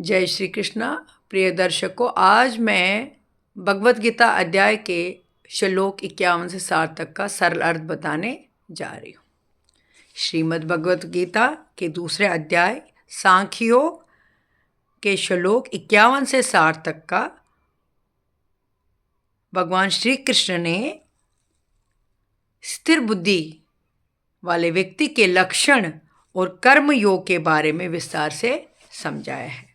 जय श्री कृष्णा। प्रिय दर्शकों, आज मैं भगवत गीता अध्याय के श्लोक 51 से 60 तक का सरल अर्थ बताने जा रही हूँ। श्रीमद् भगवत गीता के दूसरे अध्याय सांख्य योग के श्लोक 51 से 60 तक का भगवान श्री कृष्ण ने स्थिर बुद्धि वाले व्यक्ति के लक्षण और कर्म योग के बारे में विस्तार से समझाया है।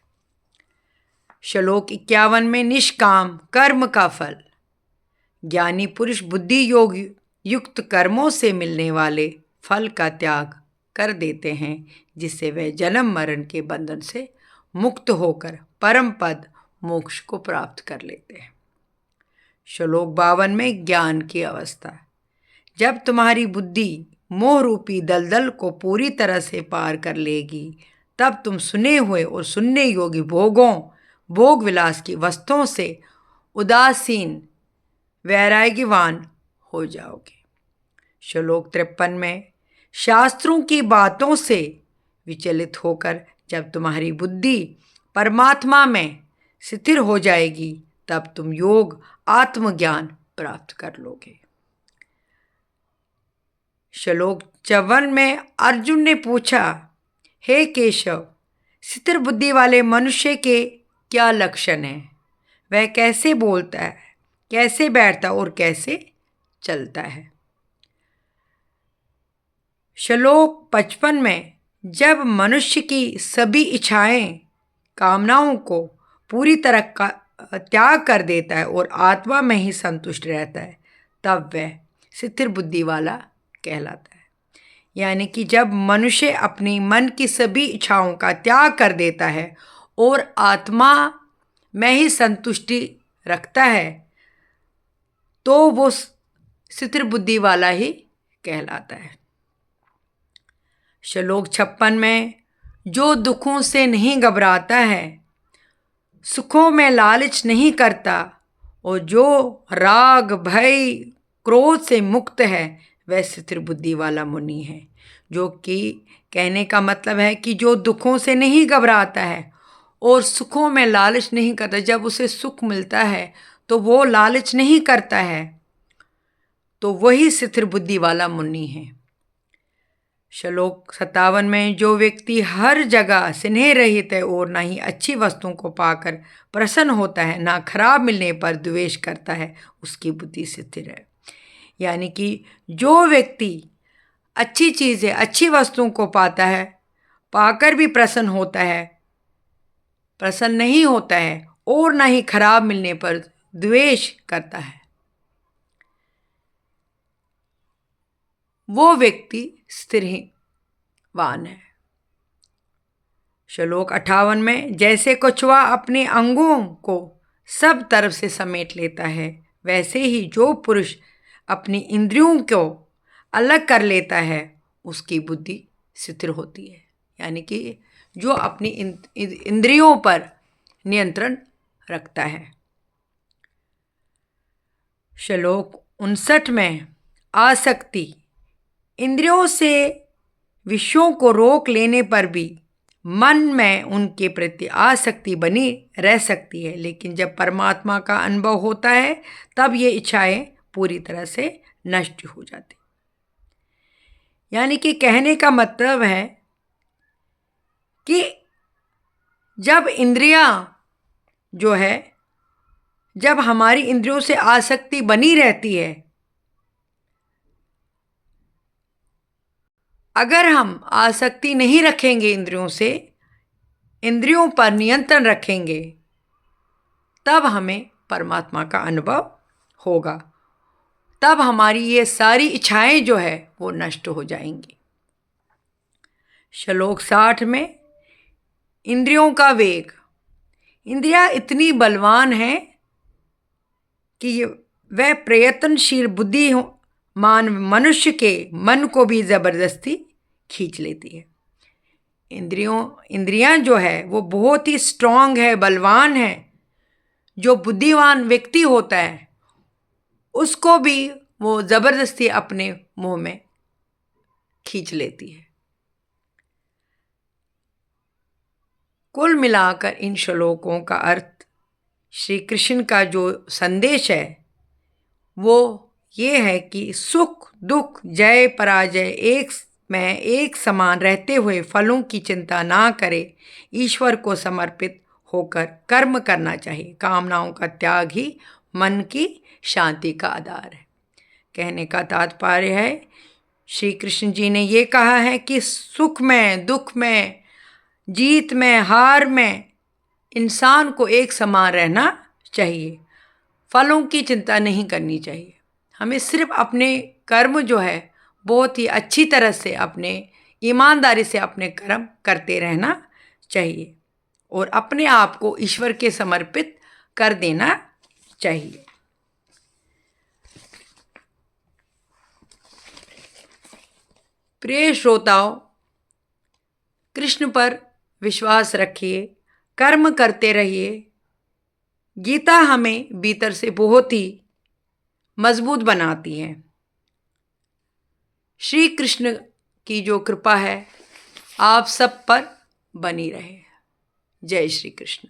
श्लोक 51 में निष्काम कर्म का फल ज्ञानी पुरुष बुद्धि योग युक्त कर्मों से मिलने वाले फल का त्याग कर देते हैं, जिससे वे जन्म मरण के बंधन से मुक्त होकर परम पद मोक्ष को प्राप्त कर लेते हैं। श्लोक 52 में ज्ञान की अवस्था। जब तुम्हारी बुद्धि मोह रूपी दलदल को पूरी तरह से पार कर लेगी, तब तुम सुने हुए और सुनने योग्य भोग विलास की वस्तुओं से उदासीन वैराग्यवान हो जाओगे। श्लोक 53 में शास्त्रों की बातों से विचलित होकर जब तुम्हारी बुद्धि परमात्मा में स्थिर हो जाएगी, तब तुम योग आत्मज्ञान प्राप्त कर लोगे। श्लोक 54 में अर्जुन ने पूछा, हे केशव, स्थिर बुद्धि वाले मनुष्य के क्या लक्षण हैं? वह कैसे बोलता है, कैसे बैठता और कैसे चलता है? श्लोक 55 में जब मनुष्य की सभी इच्छाएं कामनाओं को पूरी तरह का त्याग कर देता है और आत्मा में ही संतुष्ट रहता है, तब वह स्थिर बुद्धि वाला कहलाता है। यानी कि जब मनुष्य अपनी मन की सभी इच्छाओं का त्याग कर देता है और आत्मा में ही संतुष्टि रखता है, तो वो स्थिर बुद्धि वाला ही कहलाता है। श्लोक 56 में जो दुखों से नहीं घबराता है, सुखों में लालच नहीं करता और जो राग भय क्रोध से मुक्त है, वह स्थिर बुद्धि वाला मुनि है। जो कि कहने का मतलब है कि जो दुखों से नहीं घबराता है और सुखों में लालच नहीं करता, जब उसे सुख मिलता है तो वो लालच नहीं करता है, तो वही स्थिर बुद्धि वाला मुनि है। श्लोक 57 में जो व्यक्ति हर जगह स्नेह रहित है और ना ही अच्छी वस्तुओं को पाकर प्रसन्न होता है, ना खराब मिलने पर द्वेष करता है, उसकी बुद्धि स्थिर है। यानी कि जो व्यक्ति अच्छी चीज़ें अच्छी वस्तुओं को पाता है, पाकर भी प्रसन्न होता है, प्रसन्न नहीं होता है और ना ही खराब मिलने पर द्वेष करता है, वो व्यक्ति स्थिरवान है। श्लोक 58 में जैसे कछुआ अपने अंगों को सब तरफ से समेट लेता है, वैसे ही जो पुरुष अपनी इंद्रियों को अलग कर लेता है, उसकी बुद्धि स्थिर होती है। यानी कि जो अपनी इंद्रियों पर नियंत्रण रखता है। श्लोक 59 में आसक्ति। इंद्रियों से विषयों को रोक लेने पर भी मन में उनके प्रति आसक्ति बनी रह सकती है, लेकिन जब परमात्मा का अनुभव होता है, तब ये इच्छाएं पूरी तरह से नष्ट हो जाती। यानी कि कहने का मतलब है कि जब इंद्रियां जो है, जब हमारी इंद्रियों से आसक्ति बनी रहती है, अगर हम आसक्ति नहीं रखेंगे इंद्रियों से, इंद्रियों पर नियंत्रण रखेंगे, तब हमें परमात्मा का अनुभव होगा। तब हमारी ये सारी इच्छाएं जो है वो नष्ट हो जाएंगी। श्लोक 60 में इंद्रियों का वेग। इंद्रियां इतनी बलवान हैं कि वह प्रयत्नशील बुद्धिमान मनुष्य के मन को भी ज़बरदस्ती खींच लेती है। इंद्रियां जो है वो बहुत ही स्ट्रांग है, बलवान है। जो बुद्धिमान व्यक्ति होता है, उसको भी वो ज़बरदस्ती अपने मुंह में खींच लेती है। कुल मिलाकर इन श्लोकों का अर्थ, श्री कृष्ण का जो संदेश है वो ये है कि सुख दुख जय पराजय एक समान रहते हुए फलों की चिंता ना करे, ईश्वर को समर्पित होकर कर्म करना चाहिए। कामनाओं का त्याग ही मन की शांति का आधार है। कहने का तात्पर्य है, श्री कृष्ण जी ने ये कहा है कि सुख में दुख में जीत में हार में इंसान को एक समान रहना चाहिए, फलों की चिंता नहीं करनी चाहिए। हमें सिर्फ अपने कर्म जो है बहुत ही अच्छी तरह से अपने ईमानदारी से अपने कर्म करते रहना चाहिए और अपने आप को ईश्वर के समर्पित कर देना चाहिए। प्रिय श्रोताओं, कृष्ण पर विश्वास रखिए, कर्म करते रहिए। गीता हमें भीतर से बहुत ही मजबूत बनाती है। श्री कृष्ण की जो कृपा है आप सब पर बनी रहे। जय श्री कृष्ण।